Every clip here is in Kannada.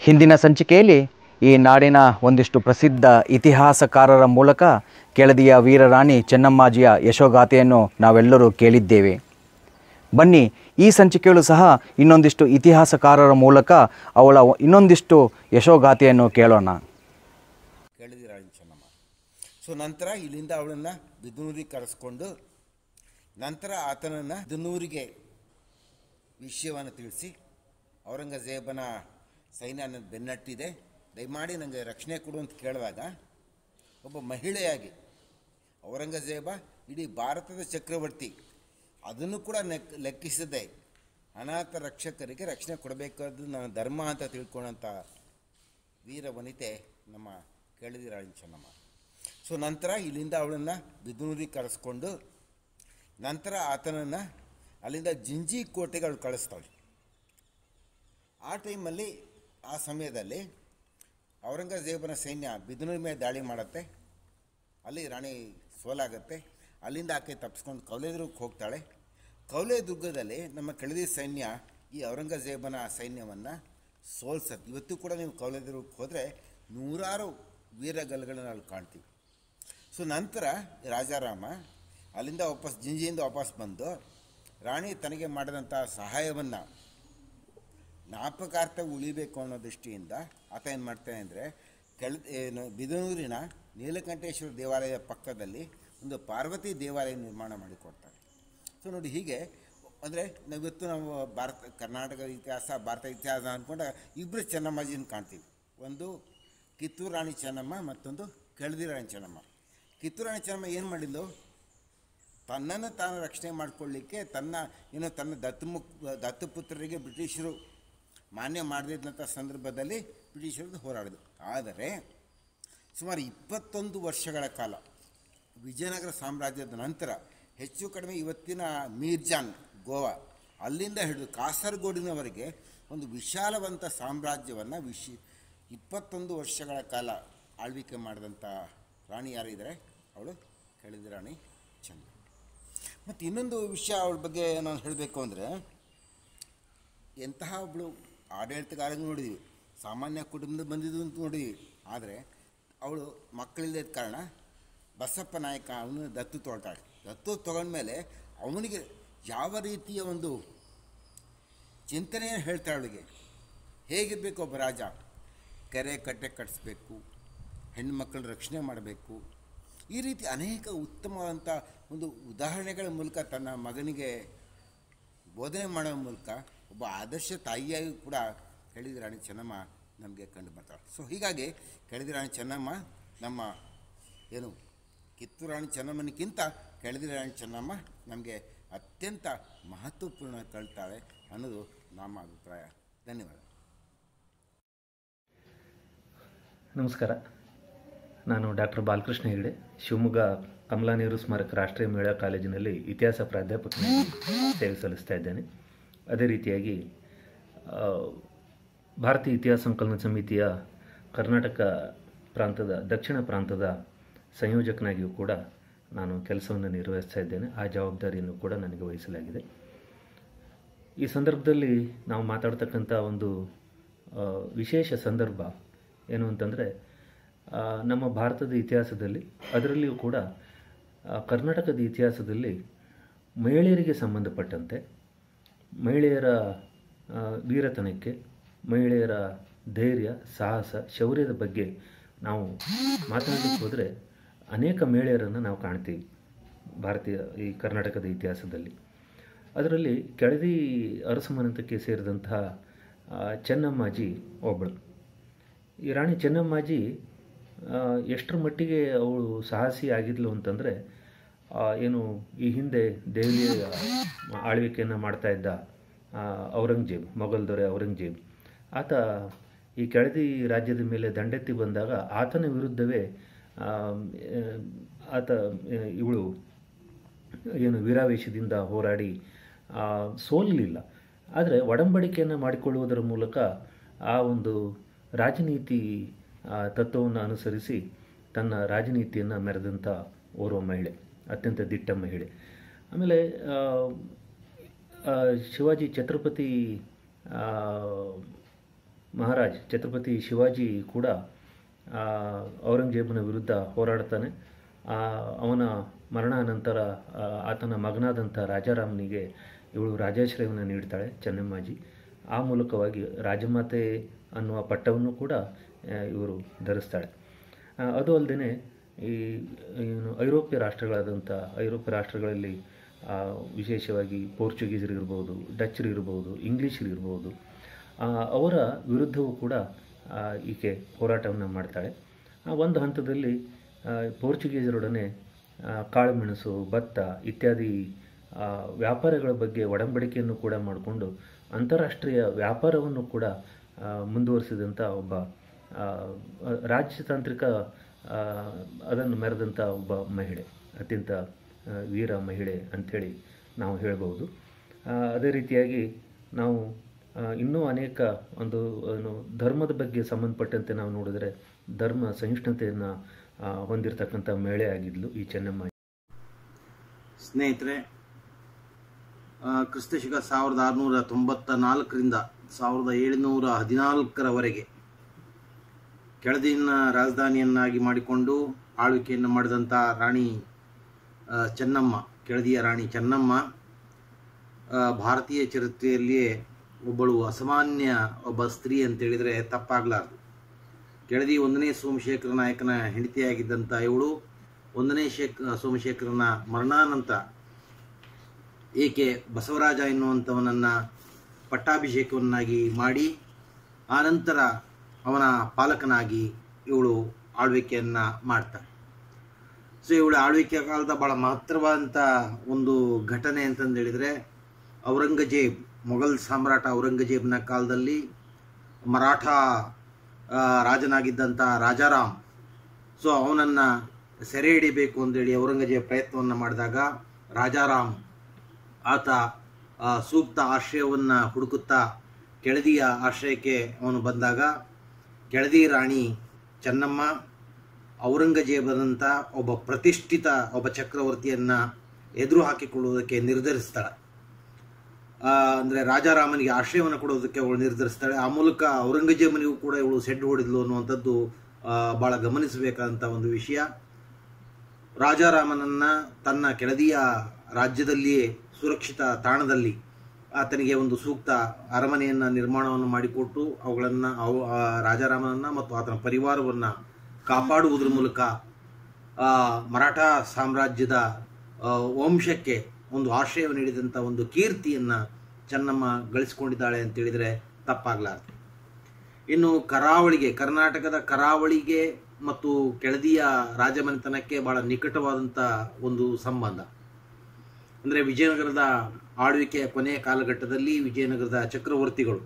ಹಿಂದಿನ ಸಂಚಿಕೆಯಲ್ಲಿ ಈ ನಾಡಿನ ಒಂದಿಷ್ಟು ಪ್ರಸಿದ್ಧ ಇತಿಹಾಸಕಾರರ ಮೂಲಕ ಕೆಳದಿಯ ವೀರರಾಣಿ ಚೆನ್ನಮ್ಮಾಜಿಯ ಯಶೋಗಾಥೆಯನ್ನು ನಾವೆಲ್ಲರೂ ಕೇಳಿದ್ದೇವೆ. ಬನ್ನಿ, ಈ ಸಂಚಿಕೆಯಲ್ಲೂ ಸಹ ಇನ್ನೊಂದಿಷ್ಟು ಇತಿಹಾಸಕಾರರ ಮೂಲಕ ಅವಳ ಇನ್ನೊಂದಿಷ್ಟು ಯಶೋಗಾಥೆಯನ್ನು ಕೇಳೋಣ. ಕೆಳದಿ ರಾಣಿ ಚೆನ್ನಮ್ಮ. ನಂತರ ಇಲ್ಲಿಂದ ಅವಳನ್ನು ಬಿದನೂರಿಗೆ ಕರೆಸ್ಕೊಂಡು ನಂತರ ಆತನನ್ನು ಬಿದನೂರಿಗೆ ವಿಷಯವನ್ನು ತಿಳಿಸಿ, ಔರಂಗಜೇಬನ ಸೈನ್ಯ ನನ್ನ ಬೆನ್ನಟ್ಟಿದೆ, ದಯಮಾಡಿ ನನಗೆ ರಕ್ಷಣೆ ಕೊಡು ಅಂತ ಕೇಳಿದಾಗ ಒಬ್ಬ ಮಹಿಳೆಯಾಗಿ ಔರಂಗಜೇಬ ಇಡೀ ಭಾರತದ ಚಕ್ರವರ್ತಿ, ಅದನ್ನು ಕೂಡ ಲೆಕ್ಕಿಸದೆ ಅನಾಥ ರಕ್ಷಕರಿಗೆ ರಕ್ಷಣೆ ಕೊಡಬೇಕಾದ್ದು ನನ್ನ ಧರ್ಮ ಅಂತ ತಿಳ್ಕೊಂಡಂಥ ವೀರ ವನಿತೆ ನಮ್ಮ ಕೆಳದಿ ರಾಣಿ ಚೆನ್ನಮ್ಮ. ನಂತರ ಇಲ್ಲಿಂದ ಅವಳನ್ನು ಬಿದನೂರಿಗೆ ಕರೆಸ್ಕೊಂಡು ನಂತರ ಆತನನ್ನು ಅಲ್ಲಿಂದ ಜಿಂಜಿ ಕೋಟೆಗೆ ಅವಳು ಕಳಿಸ್ತಾಳೆ. ಆ ಟೈಮಲ್ಲಿ ಆ ಸಮಯದಲ್ಲಿ ಔರಂಗಜೇಬನ ಸೈನ್ಯ ಬಿದನೂರು ಮೇಲೆ ದಾಳಿ ಮಾಡುತ್ತೆ. ಅಲ್ಲಿ ರಾಣಿ ಸೋಲಾಗುತ್ತೆ. ಅಲ್ಲಿಂದ ಆಕೆ ತಪ್ಪಿಸ್ಕೊಂಡು ಕೌಲೇದುರ್ಗಕ್ಕೆ ಹೋಗ್ತಾಳೆ. ಕೌಲೇದುರ್ಗದಲ್ಲಿ ನಮ್ಮ ಕೆಳದಿ ಸೈನ್ಯ ಈ ಔರಂಗಜೇಬನ ಸೈನ್ಯವನ್ನು ಸೋಲ್ಸತ್ತೆ. ಇವತ್ತು ಕೂಡ ನೀವು ಕೌಲೇದುರ್ಗಕ್ಕೆ ಹೋದರೆ ನೂರಾರು ವೀರಗಲ್ಗಳನ್ನು ಅಲ್ಲಿ ಕಾಣ್ತೀವಿ. ನಂತರ ರಾಜಾರಾಮ ಅಲ್ಲಿಂದ ವಾಪಸ್ ಜಿಂಜಿಯಿಂದ ವಾಪಸ್ ಬಂದು ರಾಣಿ ತನಗೆ ಮಾಡಿದಂಥ ಸಹಾಯವನ್ನು ಜ್ಞಾಪಕಾರ್ಥ ಉಳಿಬೇಕು ಅನ್ನೋ ದೃಷ್ಟಿಯಿಂದ ಆತ ಏನು ಮಾಡ್ತಾನೆ ಅಂದರೆ ಬಿದನೂರಿನ ನೀಲಕಂಠೇಶ್ವರ ದೇವಾಲಯದ ಪಕ್ಕದಲ್ಲಿ ಒಂದು ಪಾರ್ವತಿ ದೇವಾಲಯ ನಿರ್ಮಾಣ ಮಾಡಿಕೊಡ್ತಾರೆ. ನೋಡಿ, ಹೀಗೆ ಅಂದರೆ ಇವತ್ತು ನಾವು ಕರ್ನಾಟಕದ ಇತಿಹಾಸ, ಭಾರತ ಇತಿಹಾಸ ಅಂದ್ಕೊಂಡಾಗ ಇಬ್ಬರು ಚೆನ್ನಮ್ಮಾಜಿನ ಕಾಣ್ತೀವಿ. ಒಂದು ಕಿತ್ತೂರು ರಾಣಿ ಚೆನ್ನಮ್ಮ, ಮತ್ತೊಂದು ಕೆಳದಿ ರಾಣಿ ಚೆನ್ನಮ್ಮ. ಕಿತ್ತೂರು ರಾಣಿ ಚೆನ್ನಮ್ಮ ಏನು ಮಾಡಿದ್ದು, ತನ್ನನ್ನು ತಾನು ರಕ್ಷಣೆ ಮಾಡಿಕೊಳ್ಳಿಕ್ಕೆ ತನ್ನ ದತ್ತುಪುತ್ರರಿಗೆ ಬ್ರಿಟಿಷರು ಮಾನ್ಯ ಮಾಡದಿದ್ದಂಥ ಸಂದರ್ಭದಲ್ಲಿ ಬ್ರಿಟಿಷರದ್ದು ಹೋರಾಡಿದ್ರು. ಆದರೆ ಸುಮಾರು 21 ವರ್ಷಗಳ ಕಾಲ ವಿಜಯನಗರ ಸಾಮ್ರಾಜ್ಯದ ನಂತರ ಹೆಚ್ಚು ಕಡಿಮೆ ಇವತ್ತಿನ ಮೀರ್ಜಾನ್ ಗೋವಾ ಅಲ್ಲಿಂದ ಹಿಡಿದು ಕಾಸರಗೋಡಿನವರೆಗೆ ಒಂದು ವಿಶಾಲವಂತ ಸಾಮ್ರಾಜ್ಯವನ್ನು 21 ವರ್ಷಗಳ ಕಾಲ ಆಳ್ವಿಕೆ ಮಾಡಿದಂಥ ರಾಣಿ ಯಾರಿದ್ದಾರೆ, ಅವಳು ಕೆಳದಿ ರಾಣಿ ಚೆನ್ನಮ್ಮ. ಮತ್ತು ಇನ್ನೊಂದು ವಿಷಯ ಅವಳ ಬಗ್ಗೆ ನಾನು ಹೇಳಬೇಕು ಅಂದರೆ, ಎಂತಹ ಒಬ್ಬಳು ಆಡಳಿತಗಾರ ನೋಡಿದ್ವಿ, ಸಾಮಾನ್ಯ ಕುಟುಂಬದಿಂದ ಬಂದಿದ್ದು ಅಂತ ನೋಡಿದ್ವಿ. ಆದರೆ ಅವಳು ಮಕ್ಕಳಿಲ್ಲದ ಕಾರಣ ಬಸಪ್ಪ ನಾಯಕ ಅವನು ದತ್ತು ತೊಗೊಳ್ತಾಳೆ. ದತ್ತು ತೊಗೊಂಡ್ಮೇಲೆ ಅವನಿಗೆ ಯಾವ ರೀತಿಯ ಒಂದು ಚಿಂತನೆಯನ್ನು ಹೇಳ್ತಾಳೆ. ಅವಳಿಗೆ ಹೇಗಿರಬೇಕು ಒಬ್ಬ ರಾಜ, ಕೆರೆ ಕಟ್ಟೆ ಕಟ್ಟಿಸ್ಬೇಕು, ಹೆಣ್ಣುಮಕ್ಕಳ ರಕ್ಷಣೆ ಮಾಡಬೇಕು, ಈ ರೀತಿ ಅನೇಕ ಉತ್ತಮವಾದಂಥ ಒಂದು ಉದಾಹರಣೆಗಳ ಮೂಲಕ ತನ್ನ ಮಗನಿಗೆ ಬೋಧನೆ ಮಾಡೋ ಮೂಲಕ ಒಬ್ಬ ಆದರ್ಶ ತಾಯಿಯಾಗಿ ಕೂಡ ಕೆಳದಿ ರಾಣಿ ಚೆನ್ನಮ್ಮ ನಮಗೆ ಕಂಡು ಬರ್ತಾಳೆ. ಹೀಗಾಗಿ ಕೆಳದಿ ರಾಣಿ ಚೆನ್ನಮ್ಮ ನಮ್ಮ ಕಿತ್ತೂರು ರಾಣಿ ಚೆನ್ನಮ್ಮನಿಗಿಂತ ಕೆಳದಿ ರಾಣಿ ಚೆನ್ನಮ್ಮ ನಮಗೆ ಅತ್ಯಂತ ಮಹತ್ವಪೂರ್ಣ ಕಳ್ತಾಳೆ ಅನ್ನೋದು ನಮ್ಮ ಅಭಿಪ್ರಾಯ. ಧನ್ಯವಾದ. ನಮಸ್ಕಾರ. ನಾನು ಡಾಕ್ಟರ್ ಬಾಲಕೃಷ್ಣ ಹೆಗಡೆ, ಶಿವಮೊಗ್ಗ ಕಮಲಾ ನೆಹರು ಸ್ಮಾರಕ ರಾಷ್ಟ್ರೀಯ ಮಹಿಳಾ ಕಾಲೇಜಿನಲ್ಲಿ ಇತಿಹಾಸ ಪ್ರಾಧ್ಯಾಪಕನಾಗಿ ಸೇವೆ ಸಲ್ಲಿಸ್ತಾ ಇದ್ದೇನೆ. ಅದೇ ರೀತಿಯಾಗಿ ಭಾರತೀಯ ಇತಿಹಾಸ ಸಂಕಲನ ಸಮಿತಿಯ ಕರ್ನಾಟಕ ಪ್ರಾಂತದ ದಕ್ಷಿಣ ಪ್ರಾಂತದ ಸಂಯೋಜಕನಾಗಿಯೂ ಕೂಡ ನಾನು ಕೆಲಸವನ್ನು ನಿರ್ವಹಿಸ್ತಾ ಇದ್ದೇನೆ. ಆ ಜವಾಬ್ದಾರಿಯನ್ನು ಕೂಡ ನನಗೆ ವಹಿಸಲಾಗಿದೆ. ಈ ಸಂದರ್ಭದಲ್ಲಿ ನಾವು ಮಾತಾಡ್ತಕ್ಕಂಥ ಒಂದು ವಿಶೇಷ ಸಂದರ್ಭ ಏನು ಅಂತಂದರೆ, ನಮ್ಮ ಭಾರತದ ಇತಿಹಾಸದಲ್ಲಿ, ಅದರಲ್ಲಿಯೂ ಕೂಡ ಕರ್ನಾಟಕದ ಇತಿಹಾಸದಲ್ಲಿ ಮಹಿಳೆಯರಿಗೆ ಸಂಬಂಧಪಟ್ಟಂತೆ, ಮಹಿಳೆಯರ ವೀರತನಕ್ಕೆ, ಮಹಿಳೆಯರ ಧೈರ್ಯ, ಸಾಹಸ, ಶೌರ್ಯದ ಬಗ್ಗೆ ನಾವು ಮಾತನಾಡಲಿಕ್ಕೆ ಹೋದರೆ ಅನೇಕ ಮಹಿಳೆಯರನ್ನು ನಾವು ಕಾಣ್ತೀವಿ ಈ ಕರ್ನಾಟಕದ ಇತಿಹಾಸದಲ್ಲಿ. ಅದರಲ್ಲಿ ಕೆಳದಿ ಅರಸಮನೆತನಕ್ಕೆ ಸೇರಿದಂತಹ ಚೆನ್ನಮ್ಮಾಜಿ ಒಬ್ಬಳು. ಈ ರಾಣಿ ಚೆನ್ನಮ್ಮಾಜಿ ಎಷ್ಟರ ಮಟ್ಟಿಗೆ ಅವಳು ಸಾಹಸಿ ಆಗಿದ್ಲು ಅಂತಂದರೆ, ಈ ಹಿಂದೆ ದೆಹಲಿಯ ಆಳ್ವಿಕೆಯನ್ನು ಮಾಡ್ತಾ ಇದ್ದ ಔರಂಗಜೇಬ್, ಮೊಘಲ್ ದೊರೆ ಔರಂಗಜೇಬ್, ಆತ ಈ ಕೆಳದಿ ರಾಜ್ಯದ ಮೇಲೆ ದಂಡೆತ್ತಿ ಬಂದಾಗ ಆತನ ವಿರುದ್ಧವೇ ಇವಳು ವೀರಾವೇಶದಿಂದ ಹೋರಾಡಿ ಸೋಲಲಿಲ್ಲ. ಆದರೆ ಒಡಂಬಡಿಕೆಯನ್ನು ಮಾಡಿಕೊಳ್ಳುವುದರ ಮೂಲಕ ಆ ಒಂದು ರಾಜನೀತಿ ತತ್ವವನ್ನು ಅನುಸರಿಸಿ ತನ್ನ ರಾಜನೀತಿಯನ್ನು ಮೆರೆದಂಥ ಓರ್ವ ಮಹಿಳೆ, ಅತ್ಯಂತ ದಿಟ್ಟ ಮಹಿಳೆ. ಆಮೇಲೆ ಶಿವಾಜಿ ಛತ್ರಪತಿ ಮಹಾರಾಜ್ ಛತ್ರಪತಿ ಶಿವಾಜಿ ಕೂಡ ಔರಂಗಜೇಬನ ವಿರುದ್ಧ ಹೋರಾಡ್ತಾನೆ. ಅವನ ಮರಣಾನಂತರ ಆತನ ಮಗನಾದಂಥ ರಾಜಾರಾಮನಿಗೆ ಇವಳು ರಾಜಾಶ್ರಯವನ್ನು ನೀಡ್ತಾಳೆ ಚೆನ್ನಮ್ಮಾಜಿ. ಆ ಮೂಲಕವಾಗಿ ರಾಜಮಾತೆ ಅನ್ನುವ ಪಟ್ಟವನ್ನು ಕೂಡ ಇವರು ಧರಿಸ್ತಾಳೆ. ಅದು ಅಲ್ಲದೆ ಈ ಐರೋಪ್ಯ ರಾಷ್ಟ್ರಗಳಲ್ಲಿ ವಿಶೇಷವಾಗಿ ಪೋರ್ಚುಗೀಸರಿರ್ಬೋದು, ಡಚ್ಚರಿರ್ಬೋದು, ಇಂಗ್ಲೀಷರಿರ್ಬೋದು, ಅವರ ವಿರುದ್ಧವೂ ಕೂಡ ಈಕೆ ಹೋರಾಟವನ್ನು ಮಾಡ್ತಾಳೆ. ಒಂದು ಹಂತದಲ್ಲಿ ಪೋರ್ಚುಗೀಸರೊಡನೆ ಕಾಳುಮೆಣಸು, ಭತ್ತ ಇತ್ಯಾದಿ ವ್ಯಾಪಾರಗಳ ಬಗ್ಗೆ ಒಡಂಬಡಿಕೆಯನ್ನು ಕೂಡ ಮಾಡಿಕೊಂಡು ಅಂತಾರಾಷ್ಟ್ರೀಯ ವ್ಯಾಪಾರವನ್ನು ಕೂಡ ಮುಂದುವರಿಸಿದಂಥ ಒಬ್ಬ ರಾಜತಾಂತ್ರಿಕ ಅದನ್ನು ಮೆರೆದಂಥ ಒಬ್ಬ ಮಹಿಳೆ, ಅತ್ಯಂತ ವೀರ ಮಹಿಳೆ ಅಂಥೇಳಿ ನಾವು ಹೇಳ್ಬೋದು. ಅದೇ ರೀತಿಯಾಗಿ ನಾವು ಇನ್ನೂ ಅನೇಕ ಒಂದು ಧರ್ಮದ ಬಗ್ಗೆ ಸಂಬಂಧಪಟ್ಟಂತೆ ನಾವು ನೋಡಿದರೆ ಧರ್ಮ ಸಹಿಷ್ಣುತೆಯನ್ನು ಹೊಂದಿರತಕ್ಕಂಥ ಮಹಿಳೆ ಆಗಿದ್ಲು ಈ ಚೆನ್ನಮ್ಮ. ಸ್ನೇಹಿತರೆ, ಕ್ರಿಸ್ತಶಕ 1694ರಿಂದ 1714ರವರೆಗೆ ಕೆಳದಿನ ರಾಜಧಾನಿಯನ್ನಾಗಿ ಮಾಡಿಕೊಂಡು ಆಳ್ವಿಕೆಯನ್ನು ಮಾಡಿದಂಥ ರಾಣಿ ಚೆನ್ನಮ್ಮ, ಕೆಳದಿಯ ರಾಣಿ ಚೆನ್ನಮ್ಮ ಭಾರತೀಯ ಚರಿತ್ರೆಯಲ್ಲಿಯೇ ಒಬ್ಬಳು ಅಸಾಮಾನ್ಯ ಒಬ್ಬ ಸ್ತ್ರೀ ಅಂತೇಳಿದರೆ ತಪ್ಪಾಗಲಾರದು. ಕೆಳದಿ 1ನೇ ಸೋಮಶೇಖರ ನಾಯಕನ ಹೆಂಡತಿಯಾಗಿದ್ದಂಥ ಇವಳು 1ನೇ ಸೋಮಶೇಖರನ ಮರಣಾನಂತರ ಏಕೆ ಬಸವರಾಜ ಎನ್ನುವಂಥವನನ್ನು ಪಟ್ಟಾಭಿಷೇಕವನ್ನಾಗಿ ಮಾಡಿ ಆನಂತರ ಅವನ ಪಾಲಕನಾಗಿ ಇವಳು ಆಳ್ವಿಕೆಯನ್ನು ಮಾಡ್ತಾಳೆ. ಸೊ ಇವಳ ಆಳ್ವಿಕೆ ಕಾಲದ ಭಾಳ ಮಹತ್ತರವಾದಂಥ ಒಂದು ಘಟನೆ ಅಂತಂದೇಳಿದರೆ, ಔರಂಗಜೇಬ್, ಮೊಘಲ್ ಸಾಮ್ರಾಟ ಔರಂಗಜೇಬ್ನ ಕಾಲದಲ್ಲಿ ಮರಾಠ ರಾಜನಾಗಿದ್ದಂಥ ರಾಜಾರಾಮ್, ಸೊ ಅವನನ್ನು ಸೆರೆ ಹಿಡಿಬೇಕು ಅಂತೇಳಿ ಔರಂಗಜೇಬ್ ಪ್ರಯತ್ನವನ್ನು ಮಾಡಿದಾಗ ರಾಜಾರಾಮ್ ಆತ ಸೂಕ್ತ ಆಶ್ರಯವನ್ನು ಹುಡುಕುತ್ತಾ ಕೆಳದಿಯ ಆಶ್ರಯಕ್ಕೆ ಅವನು ಬಂದಾಗ ಕೆಳದಿ ರಾಣಿ ಚೆನ್ನಮ್ಮ ಔರಂಗಜೇಬದಂಥ ಒಬ್ಬ ಪ್ರತಿಷ್ಠಿತ ಒಬ್ಬ ಚಕ್ರವರ್ತಿಯನ್ನು ಎದುರು ಹಾಕಿಕೊಳ್ಳುವುದಕ್ಕೆ ನಿರ್ಧರಿಸ್ತಾಳೆ. ಅಂದರೆ ರಾಜಾರಾಮನಿಗೆ ಆಶ್ರಯವನ್ನು ಕೊಡೋದಕ್ಕೆ ಅವಳು ನಿರ್ಧರಿಸ್ತಾಳೆ. ಆ ಮೂಲಕ ಔರಂಗಜೇಬನಿಗೂ ಕೂಡ ಇವಳು ಸೆಡ್ಡು ಹೊಡೆದಳು ಅನ್ನುವಂಥದ್ದು ಭಾಳ ಗಮನಿಸಬೇಕಾದಂಥ ಒಂದು ವಿಷಯ. ರಾಜಾರಾಮನನ್ನು ತನ್ನ ಕೆಳದಿಯ ರಾಜ್ಯದಲ್ಲಿಯೇ ಸುರಕ್ಷಿತ ತಾಣದಲ್ಲಿ ಆತನಿಗೆ ಒಂದು ಸೂಕ್ತ ಅರಮನೆಯನ್ನು ನಿರ್ಮಾಣವನ್ನು ಮಾಡಿಕೊಟ್ಟು ಅವುಗಳನ್ನು ರಾಜಾರಾಮನನ್ನು ಮತ್ತು ಆತನ ಪರಿವಾರವನ್ನು ಕಾಪಾಡುವುದರ ಮೂಲಕ ಮರಾಠ ಸಾಮ್ರಾಜ್ಯದ ವಂಶಕ್ಕೆ ಒಂದು ಆಶ್ರಯ ನೀಡಿದಂಥ ಒಂದು ಕೀರ್ತಿಯನ್ನು ಚೆನ್ನಮ್ಮ ಗಳಿಸಿಕೊಂಡಿದ್ದಾಳೆ ಅಂತೇಳಿದರೆ ತಪ್ಪಾಗಲಾರದು. ಇನ್ನು ಕರಾವಳಿಗೆ, ಕರ್ನಾಟಕದ ಕರಾವಳಿಗೆ ಮತ್ತು ಕೆಳದಿಯ ರಾಜಮನೆತನಕ್ಕೆ ಭಾಳ ನಿಕಟವಾದಂಥ ಒಂದು ಸಂಬಂಧ. ಅಂದರೆ ವಿಜಯನಗರದ ಆಳ್ವಿಕೆಯ ಕೊನೆಯ ಕಾಲಘಟ್ಟದಲ್ಲಿ ವಿಜಯನಗರದ ಚಕ್ರವರ್ತಿಗಳು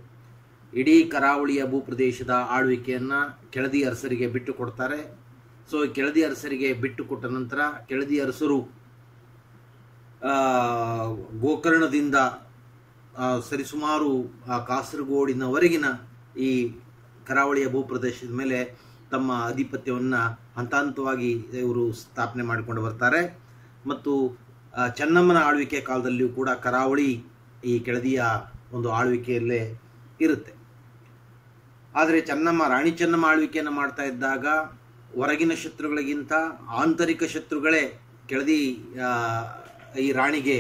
ಇಡೀ ಕರಾವಳಿಯ ಭೂಪ್ರದೇಶದ ಆಳ್ವಿಕೆಯನ್ನು ಕೆಳದಿ ಅರಸರಿಗೆ ಬಿಟ್ಟು ಕೊಡ್ತಾರೆ. ಸೊ ಕೆಳದಿ ಅರಸರಿಗೆ ಬಿಟ್ಟು ಕೊಟ್ಟ ನಂತರ ಕೆಳದಿ ಅರಸರು ಗೋಕರ್ಣದಿಂದ ಸರಿಸುಮಾರು ಕಾಸರಗೋಡಿನವರೆಗಿನ ಈ ಕರಾವಳಿಯ ಭೂಪ್ರದೇಶದ ಮೇಲೆ ತಮ್ಮ ಆಧಿಪತ್ಯವನ್ನು ಹಂತ ಹಂತವಾಗಿ ಇವರು ಸ್ಥಾಪನೆ ಮಾಡಿಕೊಂಡು ಬರ್ತಾರೆ. ಮತ್ತು ಚೆನ್ನಮ್ಮನ ಆಳ್ವಿಕೆ ಕಾಲದಲ್ಲಿಯೂ ಕೂಡ ಕರಾವಳಿ ಈ ಕೆಳದಿಯ ಒಂದು ಆಳ್ವಿಕೆಯಲ್ಲೇ ಇರುತ್ತೆ. ಆದರೆ ರಾಣಿ ಚೆನ್ನಮ್ಮ ಆಳ್ವಿಕೆಯನ್ನು ಮಾಡ್ತಾ ಇದ್ದಾಗ ಹೊರಗಿನ ಶತ್ರುಗಳಿಗಿಂತ ಆಂತರಿಕ ಶತ್ರುಗಳೇ ಕೆಳದಿ ಈ ರಾಣಿಗೆ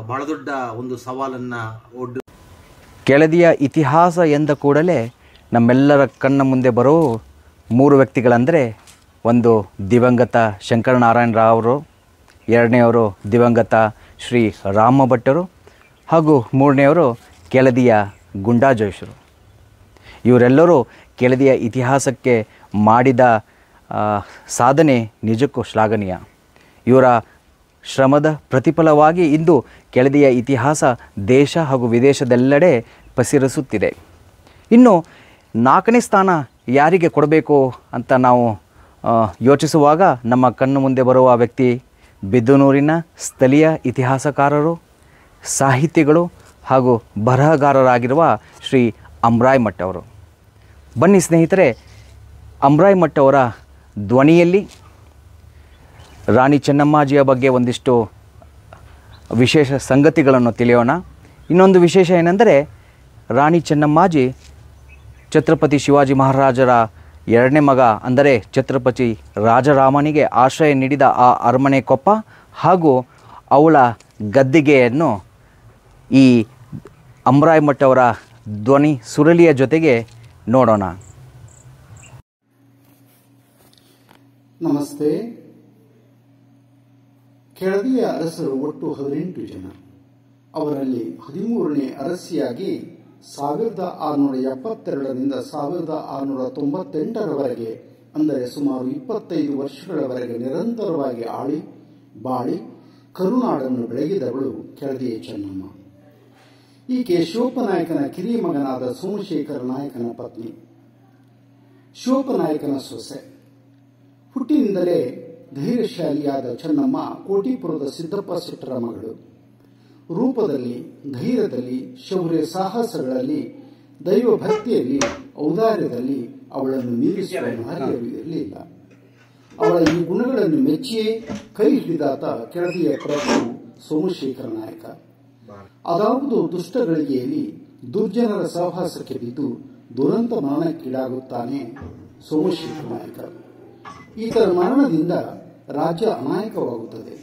ಬಹಳ ದೊಡ್ಡ ಒಂದು ಸವಾಲನ್ನು ಒಡ್ಡು. ಕೆಳದಿಯ ಇತಿಹಾಸ ಎಂದ ಕೂಡಲೇ ನಮ್ಮೆಲ್ಲರ ಕಣ್ಣ ಮುಂದೆ ಬರೋ 3 ವ್ಯಕ್ತಿಗಳಂದರೆ, ಒಂದು ದಿವಂಗತ ಶಂಕರನಾರಾಯಣ ರಾವ್ ಅವರು, ಎರಡನೆಯವರು ದಿವಂಗತ ಶ್ರೀ ರಾಮ ಭಟ್ಟರು ಹಾಗೂ ಮೂರನೆಯವರು ಕೆಳದಿಯ ಗುಂಡಾಜೋಶರು. ಇವರೆಲ್ಲರೂ ಕೆಳದಿಯ ಇತಿಹಾಸಕ್ಕೆ ಮಾಡಿದ ಸಾಧನೆ ನಿಜಕ್ಕೂ ಶ್ಲಾಘನೀಯ. ಇವರ ಶ್ರಮದ ಪ್ರತಿಫಲವಾಗಿ ಇಂದು ಕೆಳದಿಯ ಇತಿಹಾಸ ದೇಶ ಹಾಗೂ ವಿದೇಶದೆಲ್ಲೆಡೆ ಪಸರಿಸುತ್ತಿದೆ. ಇನ್ನು 4ನೇ ಸ್ಥಾನ ಯಾರಿಗೆ ಕೊಡಬೇಕು ಅಂತ ನಾವು ಯೋಚಿಸುವಾಗ ನಮ್ಮ ಕಣ್ಣು ಮುಂದೆ ಬರುವ ವ್ಯಕ್ತಿ ಬಿದನೂರಿನ ಸ್ಥಳೀಯ ಇತಿಹಾಸಕಾರರು, ಸಾಹಿತಿಗಳು ಹಾಗೂ ಬರಹಗಾರರಾಗಿರುವ ಶ್ರೀ ಅಮ್ರಾಯ್ ಮಠ್ ಅವರು. ಬನ್ನಿ ಸ್ನೇಹಿತರೆ, ಅಮ್ರಾಯ್ ಮಠ್ ಅವರ ಧ್ವನಿಯಲ್ಲಿ ರಾಣಿ ಚೆನ್ನಮ್ಮಾಜಿಯ ಬಗ್ಗೆ ಒಂದಿಷ್ಟು ವಿಶೇಷ ಸಂಗತಿಗಳನ್ನು ತಿಳಿಯೋಣ. ಇನ್ನೊಂದು ವಿಶೇಷ ಏನೆಂದರೆ, ರಾಣಿ ಚೆನ್ನಮ್ಮಾಜಿ ಛತ್ರಪತಿ ಶಿವಾಜಿ ಮಹಾರಾಜರ ಎರಡನೇ ಮಗ ಅಂದರೆ ಛತ್ರಪತಿ ರಾಜರಾಮನಿಗೆ ಆಶ್ರಯ ನೀಡಿದ ಆ ಅರಮನೆ ಕೊಪ್ಪ ಹಾಗೂ ಅವಳ ಗದ್ದಿಗೆಯನ್ನು ಈ ಅಮರಾಯಿ ಮಠ್ ಅವರ ಧ್ವನಿ ಸುರಳಿಯ ಜೊತೆಗೆ ನೋಡೋಣ. ನಮಸ್ತೆ. ಕೆಳದಿಯ ಅರಸರು ಒಟ್ಟು 18 ಜನ. ಅವರಲ್ಲಿ 13ನೇ ಅರಸಿಯಾಗಿ 1672ರಿಂದ 1698ರವರೆಗೆ ಅಂದರೆ ಸುಮಾರು 25 ವರ್ಷಗಳವರೆಗೆ ನಿರಂತರವಾಗಿ ಆಳಿ ಬಾಳಿ ಕರುನಾಡನ್ನು ಬೆಳಗಿದವಳು ಕೆಳದಿಯ ಚೆನ್ನಮ್ಮ. ಈಕೆ ಶಿವಪ್ಪನಾಯಕನ ಕಿರಿಯ ಮಗನಾದ ಸೋಮಶೇಖರ ನಾಯಕನ ಪತ್ನಿ, ಶಿವಪ್ಪನಾಯಕನ ಸೊಸೆ. ಹುಟ್ಟಿನಿಂದಲೇ ಧೈರ್ಯಶಾಲಿಯಾದ ಚೆನ್ನಮ್ಮ ಕೋಟಿಪುರದ ಸಿದ್ದಪ್ಪ ಶೆಟ್ಟರ ಮಗಳು. ರೂಪದಲ್ಲಿ, ಧೈರ್ಯದಲ್ಲಿ, ಶೌರ್ಯ ಸಾಹಸಗಳಲ್ಲಿ, ದೈವ ಭಕ್ತಿಯಲ್ಲಿ, ಔದಾರ್ಯದಲ್ಲಿ ಅವಳನ್ನು ಮೀರಿಸುವ ನಾರಿಯರು ಇರಲಿಲ್ಲ. ಅವಳ ಈ ಗುಣಗಳನ್ನು ಮೆಚ್ಚಿಯೇ ಕೈ ಹಿಡಿದಾತ ಕೆಳದಿಯ ಪ್ರಭು ಸೋಮಶೇಖರ ನಾಯಕ. ಅದಾವುದು ದುಷ್ಟಗಳಿಗೆಯಲ್ಲಿ ದುರ್ಜನರ ಸಹವಾಸಕ್ಕೆ ಬಿದ್ದು ದುರಂತ ಮರಣಕ್ಕೀಡಾಗುತ್ತಾನೆ ಸೋಮಶೇಖರ ನಾಯಕ. ಈತನ ಮರಣದಿಂದ ರಾಜ್ಯ ಅನಾಯಕವಾಗುತ್ತದೆ,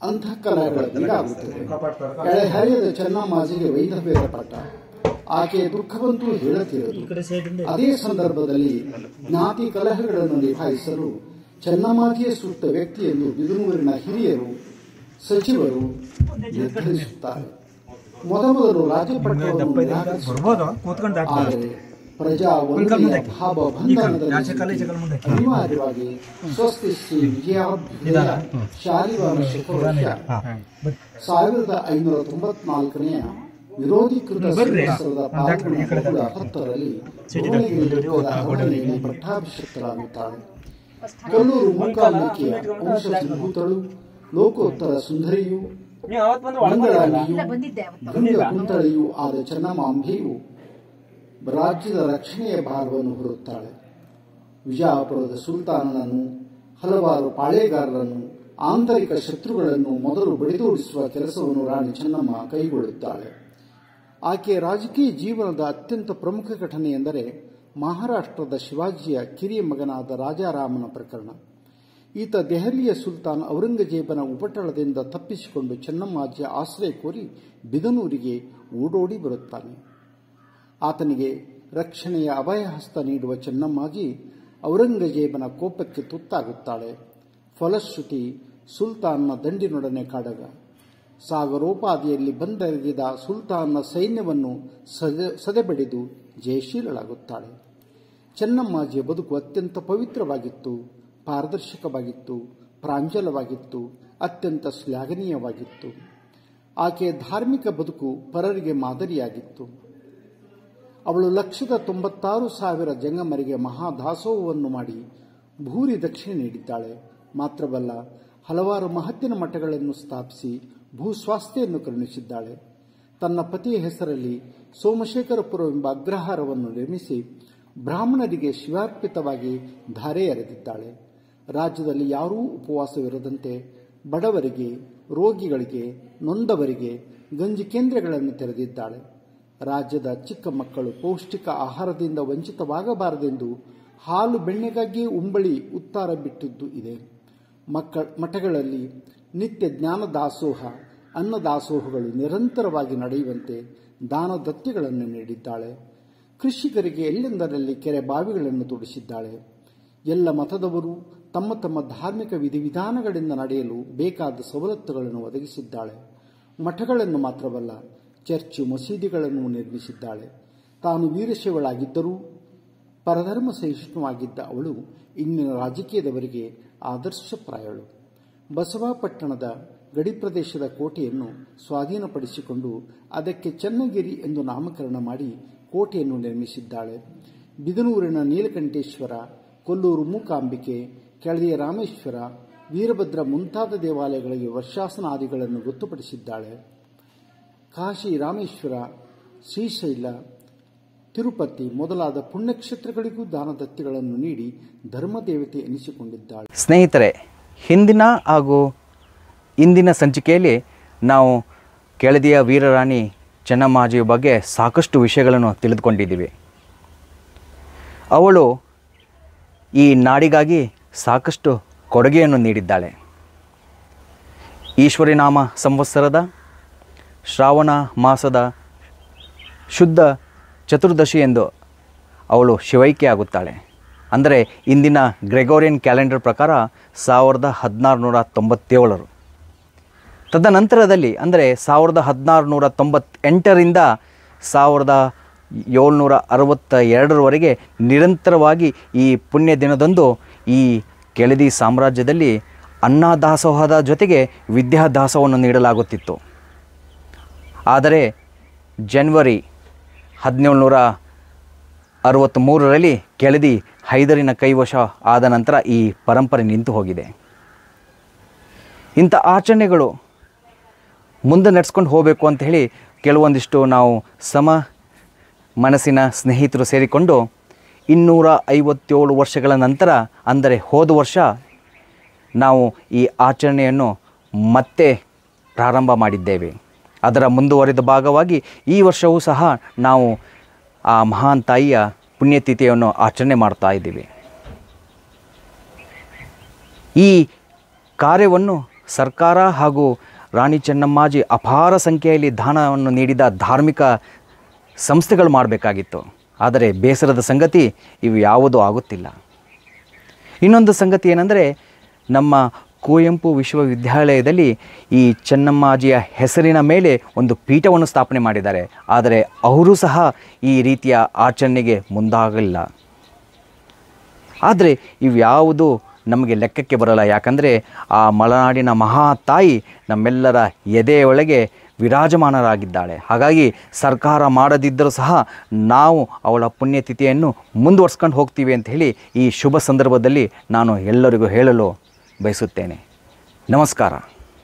ಅಂತಃಕಲಹಗಳಾಗುತ್ತದೆ. ಎಳೆಹರಿಯದ ಚೆನ್ನಮ್ಮಾಜಿಗೆ ವೈಧವ್ಯದ ಪಟ್ಟ. ಆಕೆಯ ದುಃಖವಂತೂ ಹೇಳುತ್ತಿರದು. ಅದೇ ಸಂದರ್ಭದಲ್ಲಿ ಜ್ಞಾತಿ ಕಲಹಗಳನ್ನು ನಿಭಾಯಿಸಲು ಚೆನ್ನಮ್ಮಾಜಿಯ ಸೂಕ್ತ ವ್ಯಕ್ತಿ ಎಂದು ಬಿದನೂರಿನ ಹಿರಿಯರು, ಸಚಿವರು ನಿರ್ಧರಿಸುತ್ತಾರೆ. ಮೊದಲು ರಾಜ್ಯಪಟ್ಟಣವನ್ನು ಆದರೆ ಪ್ರಜಾ ವಂದನೆಯ ಭಾವ ಬಂಧನದಲ್ಲಿ ಅನಿವಾರ್ಯವಾಗಿ ಸ್ವಸ್ತಿ ಶ್ರೀ ವಿಜಯಾಭ್ಯುದಯ ಶಾಲಿವಾರ ಶಕವರ್ಷ 1594ನೇ ವಿರೋಧೀಕೃತ ಸಂವತ್ಸರದ ಪಾಲ್ಗುಣ 10ರಲ್ಲಿ ಭುವನಗಿರಿ ಪಟ್ಟಾಭಿಷಿಕ್ತರಾಗುತ್ತಾಳೆ. ಕೊಲ್ಲೂರು ಮೂಕಾಂಬಿಕೆಯ ವಂಶಸಂಭೂತಳು, ಲೋಕೋತ್ತರ ಸುಂದರಿಯೂ ಮಂಗಳಾಂಗಿಯೂ ಗಂಗ ಕುಂತಳೆಯೂ ಆದ ಚೆನ್ನಮಾಂಬೆಯು ರಾಜ್ಯದ ರಕ್ಷಣೆಯ ಭಾರವನ್ನು ಹೊರುತ್ತಾಳೆ. ವಿಜಯಪುರದ ಸುಲ್ತಾನನನ್ನು, ಹಲವಾರು ಪಾಳೆಗಾರರನ್ನು, ಆಂತರಿಕ ಶತ್ರುಗಳನ್ನು ಮೊದಲು ಬಡಿದೋಡಿಸುವ ಕೆಲಸವನ್ನು ರಾಣಿ ಚೆನ್ನಮ್ಮ ಕೈಗೊಳ್ಳುತ್ತಾಳೆ. ಆಕೆಯ ರಾಜಕೀಯ ಜೀವನದ ಅತ್ಯಂತ ಪ್ರಮುಖ ಘಟನೆ ಎಂದರೆ ಮಹಾರಾಷ್ಟ್ರದ ಶಿವಾಜಿಯ ಕಿರಿಯ ಮಗನಾದ ರಾಜಾರಾಮನ ಪ್ರಕರಣ. ಈತ ದೆಹಲಿಯ ಸುಲ್ತಾನ್ ಔರಂಗಜೇಬನ ಉಪಟಳದಿಂದ ತಪ್ಪಿಸಿಕೊಂಡು ಚೆನ್ನಮ್ಮಾಜಿಯ ಆಶ್ರಯ ಕೋರಿ ಬಿದನೂರಿಗೆ ಓಡೋಡಿ ಬರುತ್ತಾನೆ. ಆತನಿಗೆ ರಕ್ಷಣೆಯ ಅಭಯಹಸ್ತ ನೀಡುವ ಚೆನ್ನಮ್ಮಾಜಿ ಔರಂಗಜೇಬನ ಕೋಪಕ್ಕೆ ತುತ್ತಾಗುತ್ತಾಳೆ. ಫಲಶ್ರುತಿ ಸುಲ್ತಾನ್ನ ದಂಡಿನೊಡನೆ ಕಾಡಗ. ಸಾಗರೋಪಾದಿಯಲ್ಲಿ ಬಂದೆರಗಿದ ಸುಲ್ತಾನ್ನ ಸೈನ್ಯವನ್ನು ಸದೆಬಡಿದು ಜಯಶೀಲಳಾಗುತ್ತಾಳೆ. ಚೆನ್ನಮ್ಮಾಜಿಯ ಬದುಕು ಅತ್ಯಂತ ಪವಿತ್ರವಾಗಿತ್ತು, ಪಾರದರ್ಶಕವಾಗಿತ್ತು, ಪ್ರಾಂಜಲವಾಗಿತ್ತು, ಅತ್ಯಂತ ಶ್ಲಾಘನೀಯವಾಗಿತ್ತು. ಆಕೆಯ ಧಾರ್ಮಿಕ ಬದುಕು ಪರರಿಗೆ ಮಾದರಿಯಾಗಿತ್ತು. ಅವಳು 196,000 ಜಂಗಮರಿಗೆ ಮಹಾದಾಸೋಹವನ್ನು ಮಾಡಿ ಭೂರಿ ದಕ್ಷಿಣೆ ನೀಡಿದ್ದಾಳೆ. ಮಾತ್ರವಲ್ಲ, ಹಲವಾರು ಮಹತ್ತಿನ ಮಠಗಳನ್ನು ಸ್ಥಾಪಿಸಿ ಭೂಸ್ವಾಸ್ಥ್ಯವನ್ನು ಕರುಣಿಸಿದ್ದಾಳೆ. ತನ್ನ ಪತಿಯ ಹೆಸರಲ್ಲಿ ಸೋಮಶೇಖರಪುರವೆಂಬ ಅಗ್ರಹಾರವನ್ನು ನಿರ್ಮಿಸಿ ಬ್ರಾಹ್ಮಣರಿಗೆ ಶಿವಾರ್ಪಿತವಾಗಿ ಧಾರೆ ಎರೆದಿದ್ದಾಳೆ. ರಾಜ್ಯದಲ್ಲಿ ಯಾರೂ ಉಪವಾಸವಿರದಂತೆ ಬಡವರಿಗೆ, ರೋಗಿಗಳಿಗೆ, ನೊಂದವರಿಗೆ ಗಂಜಿ ಕೇಂದ್ರಗಳನ್ನು ತೆರೆದಿದ್ದಾಳೆ. ರಾಜ್ಯದ ಚಿಕ್ಕ ಮಕ್ಕಳು ಪೌಷ್ಟಿಕ ಆಹಾರದಿಂದ ವಂಚಿತವಾಗಬಾರದೆಂದು ಹಾಲು ಬೆಣ್ಣೆಗಾಗಿಯೇ ಉಂಬಳಿ ಉತ್ತಾರ ಬಿಟ್ಟಿದ್ದು ಇದೆ. ಮಠಗಳಲ್ಲಿ ನಿತ್ಯ ಜ್ಞಾನ ದಾಸೋಹ, ಅನ್ನದಾಸೋಹಗಳು ನಿರಂತರವಾಗಿ ನಡೆಯುವಂತೆ ದಾನ ದತ್ತಿಗಳನ್ನು ನೀಡಿದ್ದಾಳೆ. ಕೃಷಿಕರಿಗೆ ಎಲ್ಲೆಂದರಲ್ಲಿ ಕೆರೆ ಬಾವಿಗಳನ್ನು ತೊಡಿಸಿದ್ದಾಳೆ. ಎಲ್ಲ ಮತದವರು ತಮ್ಮ ತಮ್ಮ ಧಾರ್ಮಿಕ ವಿಧಿವಿಧಾನಗಳಿಂದ ನಡೆಯಲು ಬೇಕಾದ ಸವಲತ್ತುಗಳನ್ನು ಒದಗಿಸಿದ್ದಾಳೆ. ಮಠಗಳನ್ನು ಮಾತ್ರವಲ್ಲ, ಚರ್ಚು ಮಸೀದಿಗಳನ್ನು ನಿರ್ಮಿಸಿದ್ದಾಳೆ. ತಾನು ವೀರಶೈವಳಾಗಿದ್ದರೂ ಪರಧರ್ಮ ಸಹಿಷ್ಣುವಾಗಿದ್ದ ಅವಳು ಇಂದಿನ ರಾಜಕೀಯದವರಿಗೆ ಆದರ್ಶಪ್ರಾಯಳು. ಬಸವಾಪಟ್ಟಣದ ಗಡಿ ಪ್ರದೇಶದ ಕೋಟೆಯನ್ನು ಸ್ವಾಧೀನಪಡಿಸಿಕೊಂಡು ಅದಕ್ಕೆ ಚನ್ನಗಿರಿ ಎಂದು ನಾಮಕರಣ ಮಾಡಿ ಕೋಟೆಯನ್ನು ನಿರ್ಮಿಸಿದ್ದಾಳೆ. ಬಿದನೂರಿನ ನೀಲಕಂಠೇಶ್ವರ, ಕೊಲ್ಲೂರು ಮೂಕಾಂಬಿಕೆ, ಕೆಳದಿಯ ರಾಮೇಶ್ವರ, ವೀರಭದ್ರ ಮುಂತಾದ ದೇವಾಲಯಗಳಿಗೆ ವರ್ಷಾಸನಾದಿಗಳನ್ನು ಗೊತ್ತುಪಡಿಸಿದ್ದಾಳೆ. ಕಾಶಿ ರಾಮೇಶ್ವರ, ಶ್ರೀಶೈಲ, ತಿರುಪತಿ ಮೊದಲಾದ ಪುಣ್ಯಕ್ಷೇತ್ರಗಳಿಗೂ ದಾನದತ್ತಿಗಳನ್ನು ನೀಡಿ ಧರ್ಮದೇವತೆ ಎನಿಸಿಕೊಂಡಿದ್ದಾಳೆ. ಸ್ನೇಹಿತರೆ, ಹಿಂದಿನ ಹಾಗೂ ಇಂದಿನ ಸಂಚಿಕೆಯಲ್ಲಿ ನಾವು ಕೆಳದಿಯ ವೀರರಾಣಿ ಚೆನ್ನಮ್ಮಾಜಿಯ ಬಗ್ಗೆ ಸಾಕಷ್ಟು ವಿಷಯಗಳನ್ನು ತಿಳಿದುಕೊಂಡಿದ್ದೀವಿ. ಅವಳು ಈ ನಾಡಿಗಾಗಿ ಸಾಕಷ್ಟು ಕೊಡುಗೆಯನ್ನು ನೀಡಿದ್ದಾಳೆ. ಈಶ್ವರಿನಾಮ ಸಂವತ್ಸರದ ಶ್ರಾವಣ ಮಾಸದ ಶುದ್ಧ ಚತುರ್ದಶಿ ಎಂದು ಅವಳು ಶಿವೈಕ್ಯ ಆಗುತ್ತಾಳೆ. ಅಂದರೆ ಇಂದಿನ ಗ್ರೆಗೋರಿಯನ್ ಕ್ಯಾಲೆಂಡರ್ ಪ್ರಕಾರ 1697. ತದನಂತರದಲ್ಲಿ ಅಂದರೆ 1698ರಿಂದ 1762ರವರೆಗೆ ನಿರಂತರವಾಗಿ ಈ ಪುಣ್ಯ ದಿನದಂದು ಈ ಕೆಳದಿ ಸಾಮ್ರಾಜ್ಯದಲ್ಲಿ ಅನ್ನದಾಸೋಹದ ಜೊತೆಗೆ ವಿದ್ಯಾದಾಸವನ್ನು ನೀಡಲಾಗುತ್ತಿತ್ತು. ಆದರೆ ಜನವರಿ 1763ರಲ್ಲಿ ಕೆಳದಿ ಹೈದರಿನ ಕೈವಶ ಆದ ನಂತರ ಈ ಪರಂಪರೆ ನಿಂತು ಹೋಗಿದೆ. ಇಂಥ ಆಚರಣೆಗಳು ಮುಂದೆ ನಡೆಸ್ಕೊಂಡು ಹೋಗಬೇಕು ಅಂತ ಹೇಳಿ ಕೆಲವೊಂದಿಷ್ಟು ನಾವು ಮನಸ್ಸಿನ ಸ್ನೇಹಿತರು ಸೇರಿಕೊಂಡು 257 ವರ್ಷಗಳ ನಂತರ ಅಂದರೆ ಹೋದ ವರ್ಷ ನಾವು ಈ ಆಚರಣೆಯನ್ನು ಮತ್ತೆ ಪ್ರಾರಂಭ ಮಾಡಿದ್ದೇವೆ. ಅದರ ಮುಂದುವರಿದ ಭಾಗವಾಗಿ ಈ ವರ್ಷವೂ ಸಹ ನಾವು ಆ ಮಹಾನ್ ತಾಯಿಯ ಪುಣ್ಯತಿಥಿಯನ್ನು ಆಚರಣೆ ಮಾಡ್ತಾ ಇದ್ದೀವಿ. ಈ ಕಾರ್ಯವನ್ನು ಸರ್ಕಾರ ಹಾಗೂ ರಾಣಿ ಚೆನ್ನಮ್ಮಾಜಿ ಅಪಾರ ಸಂಖ್ಯೆಯಲ್ಲಿ ದಾನವನ್ನು ನೀಡಿದ ಧಾರ್ಮಿಕ ಸಂಸ್ಥೆಗಳು ಮಾಡಬೇಕಾಗಿತ್ತು. ಆದರೆ ಬೇಸರದ ಸಂಗತಿ ಇವು ಯಾವುದೂ ಆಗುತ್ತಿಲ್ಲ. ಇನ್ನೊಂದು ಸಂಗತಿ ಏನೆಂದರೆ, ನಮ್ಮ ಕುವೆಂಪು ವಿಶ್ವವಿದ್ಯಾಲಯದಲ್ಲಿ ಈ ಚೆನ್ನಮ್ಮಾಜಿಯ ಹೆಸರಿನ ಮೇಲೆ ಒಂದು ಪೀಠವನ್ನು ಸ್ಥಾಪನೆ ಮಾಡಿದ್ದಾರೆ. ಆದರೆ ಅವರು ಸಹ ಈ ರೀತಿಯ ಆಚರಣೆಗೆ ಮುಂದಾಗಲಿಲ್ಲ. ಆದರೆ ಇವ್ಯಾವುದು ನಮಗೆ ಲೆಕ್ಕಕ್ಕೆ ಬರಲ್ಲ. ಯಾಕಂದರೆ ಆ ಮಲೆನಾಡಿನ ಮಹಾ ತಾಯಿ ನಮ್ಮೆಲ್ಲರ ಎದೆಯೊಳಗೆ ವಿರಾಜಮಾನರಾಗಿದ್ದಾಳೆ. ಹಾಗಾಗಿ ಸರ್ಕಾರ ಮಾಡದಿದ್ದರೂ ಸಹ ನಾವು ಅವಳ ಪುಣ್ಯತಿಥಿಯನ್ನು ಮುಂದುವರ್ಸ್ಕೊಂಡು ಹೋಗ್ತೀವಿ ಅಂತ ಹೇಳಿ ಈ ಶುಭ ಸಂದರ್ಭದಲ್ಲಿ ನಾನು ಎಲ್ಲರಿಗೂ ಹೇಳಲು ಬಯಸುತ್ತೇನೆ. ನಮಸ್ಕಾರ.